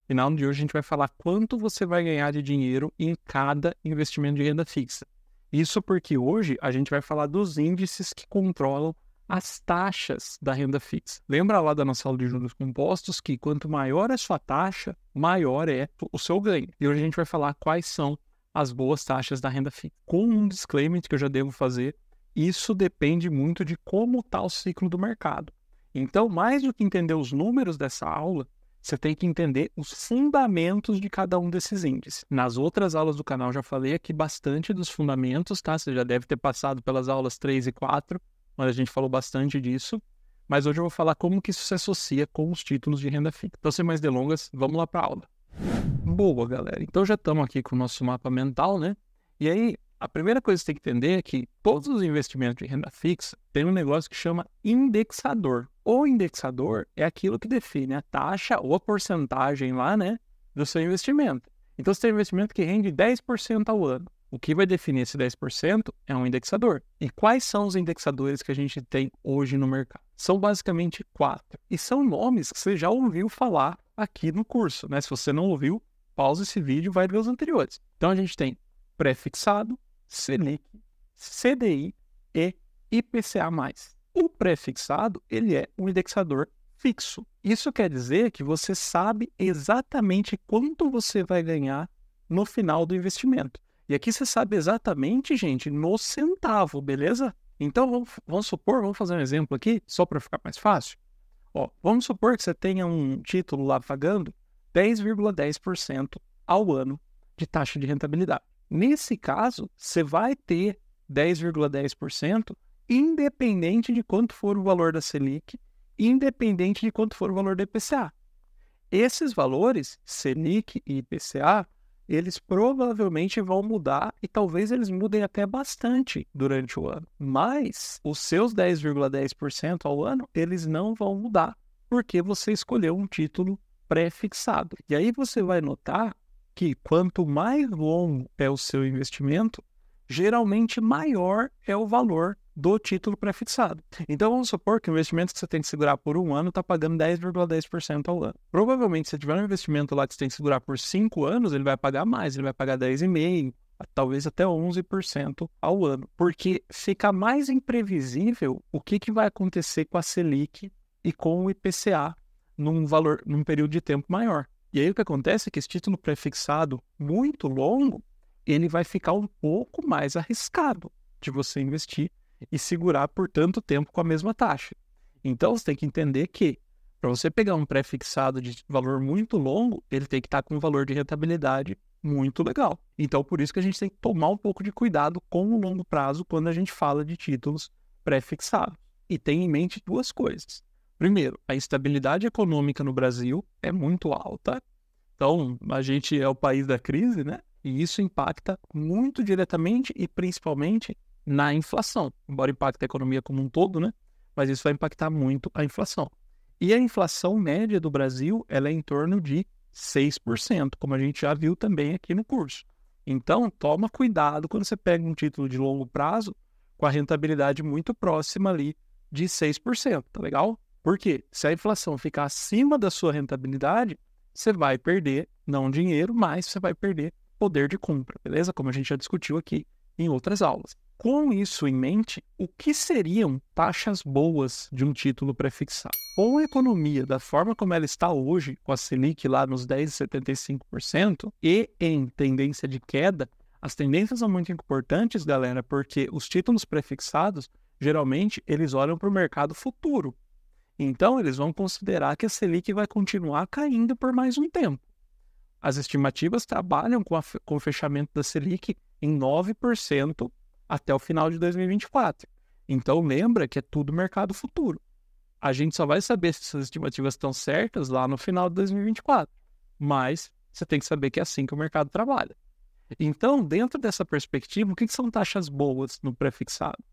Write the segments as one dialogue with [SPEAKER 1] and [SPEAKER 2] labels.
[SPEAKER 1] E na aula de hoje a gente vai falar quanto você vai ganhar de dinheiro em cada investimento de renda fixa. Isso porque hoje a gente vai falar dos índices que controlam as taxas da renda fixa. Lembra lá da nossa aula de juros compostos que quanto maior é a sua taxa, maior é o seu ganho. E hoje a gente vai falar quais são as boas taxas da renda fixa. Com um disclaimer que eu já devo fazer, isso depende muito de como está o ciclo do mercado. Então, mais do que entender os números dessa aula, você tem que entender os fundamentos de cada um desses índices. Nas outras aulas do canal já falei aqui bastante dos fundamentos, tá? Você já deve ter passado pelas aulas 3 e 4, onde a gente falou bastante disso. Mas hoje eu vou falar como que isso se associa com os títulos de renda fixa. Então, sem mais delongas, vamos lá para a aula. Boa, galera. Então já estamos aqui com o nosso mapa mental, né? E aí, a primeira coisa que você tem que entender é que todos os investimentos de renda fixa têm um negócio que chama indexador. O indexador é aquilo que define a taxa ou a porcentagem lá, né, do seu investimento. Então, você tem um investimento que rende 10% ao ano. O que vai definir esse 10% é um indexador. E quais são os indexadores que a gente tem hoje no mercado? São basicamente 4. E são nomes que você já ouviu falar aqui no curso, né? Se você não ouviu, pausa esse vídeo e vai ver os anteriores. Então, a gente tem pré-fixado, Selic, CDI e IPCA+. O pré-fixado, ele é um indexador fixo. Isso quer dizer que você sabe exatamente quanto você vai ganhar no final do investimento. E aqui você sabe exatamente, gente, no centavo, beleza? Então, vamos fazer um exemplo aqui, só para ficar mais fácil. Ó, vamos supor que você tenha um título lá pagando 10,10% ao ano de taxa de rentabilidade. Nesse caso, você vai ter 10,10% independente de quanto for o valor da Selic, independente de quanto for o valor do IPCA. Esses valores, Selic e IPCA, eles provavelmente vão mudar e talvez eles mudem até bastante durante o ano. Mas os seus 10,10% ao ano, eles não vão mudar, porque você escolheu um título pré-fixado. E aí você vai notar que quanto mais longo é o seu investimento, geralmente maior é o valor do título pré-fixado. Então, vamos supor que o investimento que você tem que segurar por um ano está pagando 10,10% ao ano. Provavelmente, se tiver um investimento lá que você tem que segurar por 5 anos, ele vai pagar mais, ele vai pagar 10,5%, talvez até 11% ao ano. Porque fica mais imprevisível o que vai acontecer com a Selic e com o IPCA num período de tempo maior. E aí o que acontece é que esse título pré-fixado muito longo, ele vai ficar um pouco mais arriscado de você investir e segurar por tanto tempo com a mesma taxa. Então, você tem que entender que, para você pegar um pré-fixado de valor muito longo, ele tem que estar com um valor de rentabilidade muito legal. Então, por isso que a gente tem que tomar um pouco de cuidado com o longo prazo quando a gente fala de títulos pré-fixados. E tem em mente duas coisas. Primeiro, a instabilidade econômica no Brasil é muito alta. Então, a gente é o país da crise, né? E isso impacta muito diretamente e principalmente na inflação. Embora impacte a economia como um todo, né? Mas isso vai impactar muito a inflação. E a inflação média do Brasil, ela é em torno de 6%, como a gente já viu também aqui no curso. Então, toma cuidado quando você pega um título de longo prazo com a rentabilidade muito próxima ali de 6%, tá legal? Por quê? Se a inflação ficar acima da sua rentabilidade, você vai perder, não dinheiro, mas você vai perder poder de compra, beleza? Como a gente já discutiu aqui em outras aulas. Com isso em mente, o que seriam taxas boas de um título pré-fixado? Com a economia da forma como ela está hoje, com a Selic lá nos 10,75% e em tendência de queda, as tendências são muito importantes, galera, porque os títulos pré-fixados, geralmente, eles olham para o mercado futuro. Então, eles vão considerar que a Selic vai continuar caindo por mais um tempo. As estimativas trabalham com o fechamento da Selic em 9% até o final de 2024. Então, lembra que é tudo mercado futuro. A gente só vai saber se essas estimativas estão certas lá no final de 2024. Mas você tem que saber que é assim que o mercado trabalha. Então, dentro dessa perspectiva, o que são taxas boas no pré-fixado?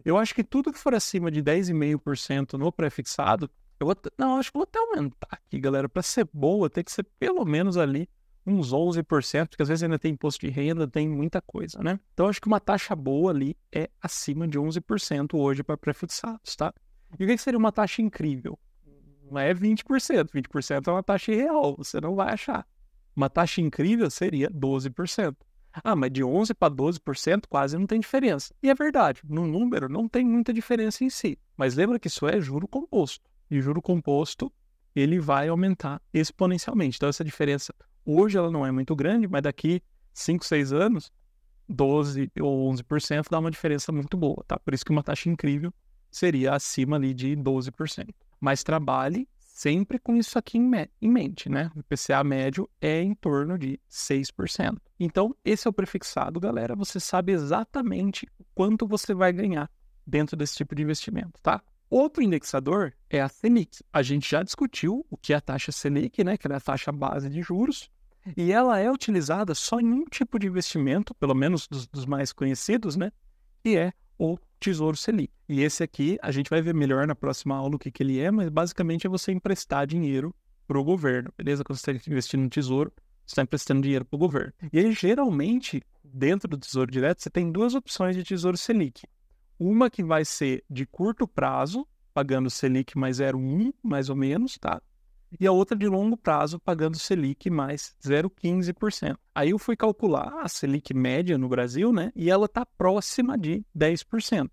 [SPEAKER 1] Eu acho que tudo que for acima de 10,5% no pré-fixado, acho que eu vou até aumentar aqui, galera. Para ser boa, tem que ser pelo menos ali uns 11%, porque às vezes ainda tem imposto de renda, tem muita coisa, né? Então, acho que uma taxa boa ali é acima de 11% hoje para pré-fixados, tá? E o que seria uma taxa incrível? não é 20%. 20% é uma taxa irreal, você não vai achar. Uma taxa incrível seria 12%. Ah, mas de 11% para 12% quase não tem diferença. E é verdade, no número não tem muita diferença em si. Mas lembra que isso é juro composto. E juro composto, ele vai aumentar exponencialmente. Então essa diferença, hoje ela não é muito grande, mas daqui 5, 6 anos, 12% ou 11% dá uma diferença muito boa, tá? Por isso que uma taxa incrível seria acima ali de 12%. Mas trabalhe sempre com isso aqui em mente, né? O IPCA médio é em torno de 6%. Então, esse é o prefixado, galera. Você sabe exatamente quanto você vai ganhar dentro desse tipo de investimento, tá? Outro indexador é a Selic. A gente já discutiu o que é a taxa Selic, né? Que é a taxa base de juros. E ela é utilizada só em um tipo de investimento, pelo menos dos mais conhecidos, né? Que é o Tesouro Selic. E esse aqui, a gente vai ver melhor na próxima aula o que ele é, mas basicamente é você emprestar dinheiro para o governo, beleza? Quando você está investindo no Tesouro, você está emprestando dinheiro para o governo. E aí, geralmente, dentro do Tesouro Direto, você tem duas opções de Tesouro Selic. Uma que vai ser de curto prazo, pagando Selic mais 0,1, mais ou menos, tá? E a outra de longo prazo, pagando Selic mais 0,15%. Aí eu fui calcular a Selic média no Brasil, né? E ela está próxima de 10%.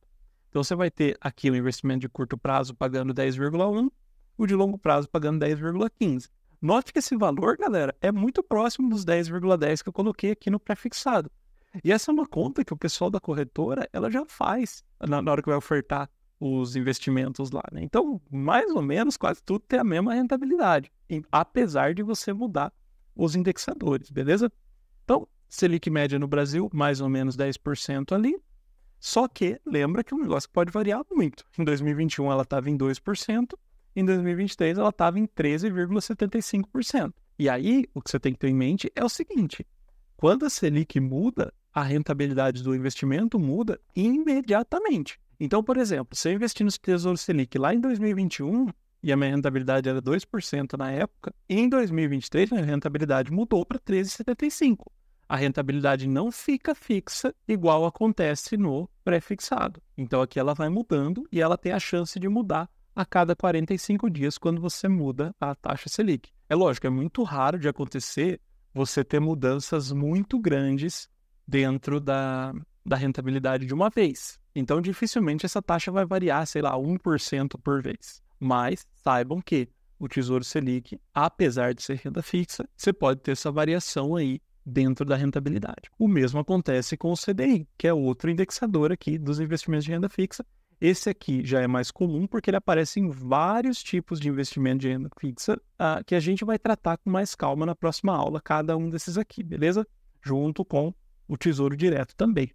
[SPEAKER 1] Então você vai ter aqui o investimento de curto prazo pagando 10,1%, o de longo prazo pagando 10,15%. Note que esse valor, galera, é muito próximo dos 10,10% que eu coloquei aqui no prefixado. E essa é uma conta que o pessoal da corretora, ela já faz na hora que vai ofertar os investimentos lá, né? Então, mais ou menos, quase tudo tem a mesma rentabilidade, apesar de você mudar os indexadores, beleza? Então, Selic média no Brasil, mais ou menos 10% ali, só que lembra que é um negócio que pode variar muito. Em 2021 ela estava em 2%, em 2023 ela estava em 13,75%. E aí, o que você tem que ter em mente é o seguinte, quando a Selic muda, a rentabilidade do investimento muda imediatamente. Então, por exemplo, se eu investir no Tesouro Selic lá em 2021 e a minha rentabilidade era 2% na época, em 2023 a minha rentabilidade mudou para 13,75%. A rentabilidade não fica fixa igual acontece no pré-fixado. Então, aqui ela vai mudando e ela tem a chance de mudar a cada 45 dias quando você muda a taxa Selic. É lógico, é muito raro de acontecer você ter mudanças muito grandes dentro da rentabilidade de uma vez. Então, dificilmente essa taxa vai variar, sei lá, 1% por vez. Mas saibam que o Tesouro Selic, apesar de ser renda fixa, você pode ter essa variação aí dentro da rentabilidade. O mesmo acontece com o CDI, que é outro indexador aqui dos investimentos de renda fixa. Esse aqui já é mais comum porque ele aparece em vários tipos de investimento de renda fixa que a gente vai tratar com mais calma na próxima aula, cada um desses aqui, beleza? Junto com o Tesouro Direto também.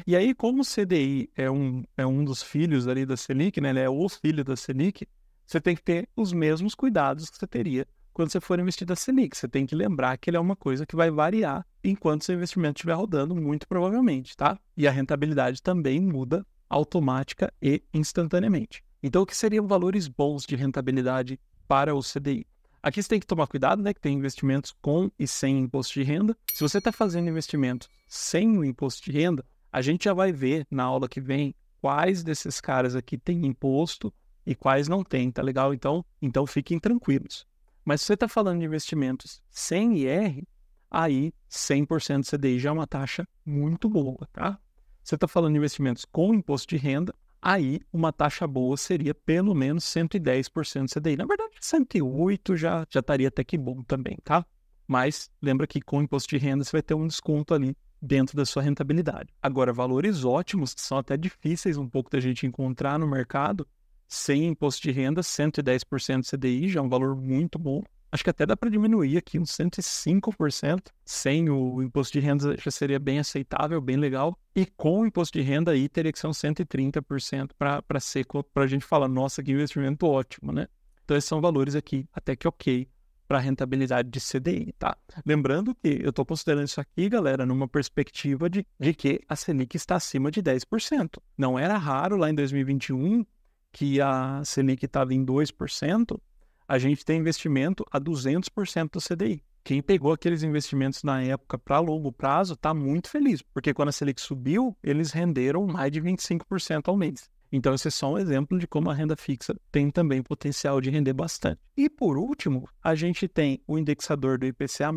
[SPEAKER 1] E aí, como o CDI é um dos filhos ali da Selic, né? Ele é o filho da Selic, você tem que ter os mesmos cuidados que você teria quando você for investir da Selic. Você tem que lembrar que ele é uma coisa que vai variar enquanto seu investimento estiver rodando, muito provavelmente, tá? E a rentabilidade também muda automática e instantaneamente. Então, o que seriam valores bons de rentabilidade para o CDI? Aqui você tem que tomar cuidado, né? Que tem investimentos com e sem imposto de renda. Se você está fazendo investimento sem o imposto de renda, a gente já vai ver na aula que vem quais desses caras aqui tem imposto e quais não tem, tá legal? Então fiquem tranquilos. Mas se você está falando de investimentos sem IR, aí 100% CDI já é uma taxa muito boa, tá? Se você está falando de investimentos com imposto de renda, aí uma taxa boa seria pelo menos 110% CDI. Na verdade, 108% já estaria até que bom também, tá? Mas lembra que com imposto de renda você vai ter um desconto ali dentro da sua rentabilidade. Agora, valores ótimos, que são até difíceis um pouco da gente encontrar no mercado, sem imposto de renda, 110% CDI, já é um valor muito bom. Acho que até dá para diminuir aqui uns 105%. Sem o imposto de renda já seria bem aceitável, bem legal. E com o imposto de renda aí teria que ser uns 130% para a gente falar, nossa, que investimento ótimo, né? Então esses são valores aqui até que ok para a rentabilidade de CDI, tá? Lembrando que eu estou considerando isso aqui, galera, numa perspectiva de que a Selic está acima de 10%. Não era raro lá em 2021 que a Selic estava em 2%, a gente tem investimento a 200% do CDI. Quem pegou aqueles investimentos na época para longo prazo está muito feliz, porque quando a Selic subiu, eles renderam mais de 25% ao mês. Então, esse é só um exemplo de como a renda fixa tem também potencial de render bastante. E, por último, a gente tem o indexador do IPCA+,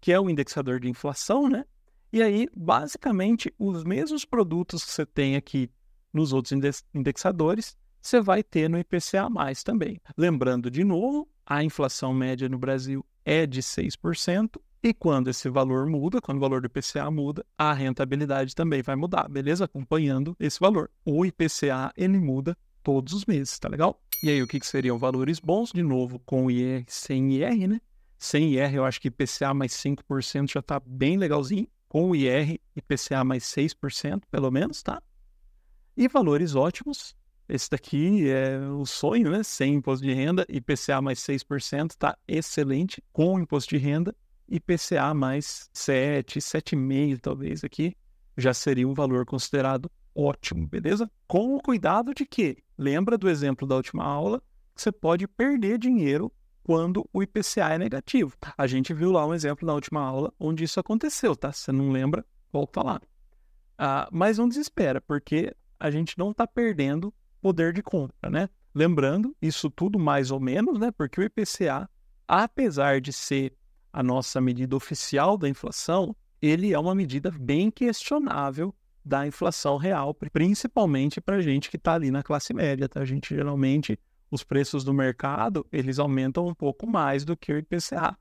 [SPEAKER 1] que é o indexador de inflação, né? E aí, basicamente, os mesmos produtos que você tem aqui nos outros indexadores, você vai ter no IPCA+, também. Lembrando, de novo, a inflação média no Brasil é de 6%, e quando esse valor muda, quando o valor do IPCA muda, a rentabilidade também vai mudar, beleza? Acompanhando esse valor. O IPCA, ele muda todos os meses, tá legal? E aí, o que seriam valores bons? De novo, com IR, sem IR, né? Sem IR, eu acho que IPCA mais 5% já tá bem legalzinho. Com o IR, IPCA mais 6%, pelo menos, tá? E valores ótimos. Esse daqui é o sonho, né? Sem imposto de renda, IPCA mais 6%, tá excelente. Com imposto de renda, IPCA mais 7, 7,5 talvez aqui, já seria um valor considerado ótimo, beleza? Com o cuidado de que, lembra do exemplo da última aula, que você pode perder dinheiro quando o IPCA é negativo. A gente viu lá um exemplo na última aula onde isso aconteceu, tá? Se você não lembra, volta lá. Mas não desespera, porque a gente não está perdendo poder de compra, né? Lembrando, isso tudo mais ou menos, né? Porque o IPCA, apesar de ser a nossa medida oficial da inflação, ele é uma medida bem questionável da inflação real, principalmente para a gente que está ali na classe média, tá? A gente geralmente, os preços do mercado, eles aumentam um pouco mais do que o IPCA.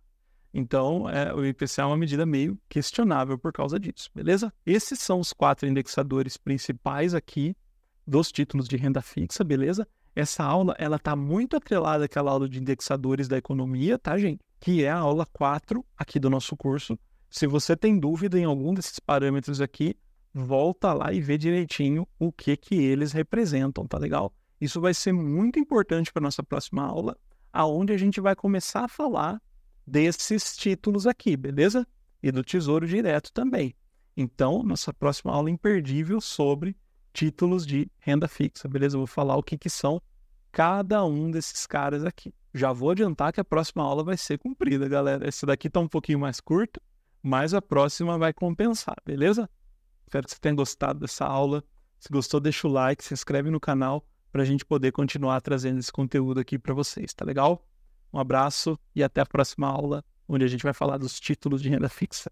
[SPEAKER 1] Então, o IPCA é uma medida meio questionável por causa disso, beleza? Esses são os 4 indexadores principais aqui dos títulos de renda fixa, beleza? Essa aula, ela está muito atrelada àquela aula de indexadores da economia, tá, gente? Que é a aula 4 aqui do nosso curso. Se você tem dúvida em algum desses parâmetros aqui, volta lá e vê direitinho o que eles representam, tá legal? Isso vai ser muito importante para a nossa próxima aula, aonde a gente vai começar a falar desses títulos aqui, beleza? E do Tesouro Direto também. Então, nossa próxima aula imperdível sobre títulos de renda fixa, beleza? Eu vou falar o que são cada um desses caras aqui. Já vou adiantar que a próxima aula vai ser comprida, galera. Essa daqui tá um pouquinho mais curta, mas a próxima vai compensar, beleza? Espero que você tenha gostado dessa aula. Se gostou, deixa o like, se inscreve no canal para a gente poder continuar trazendo esse conteúdo aqui para vocês, tá legal? Um abraço e até a próxima aula, onde a gente vai falar dos títulos de renda fixa.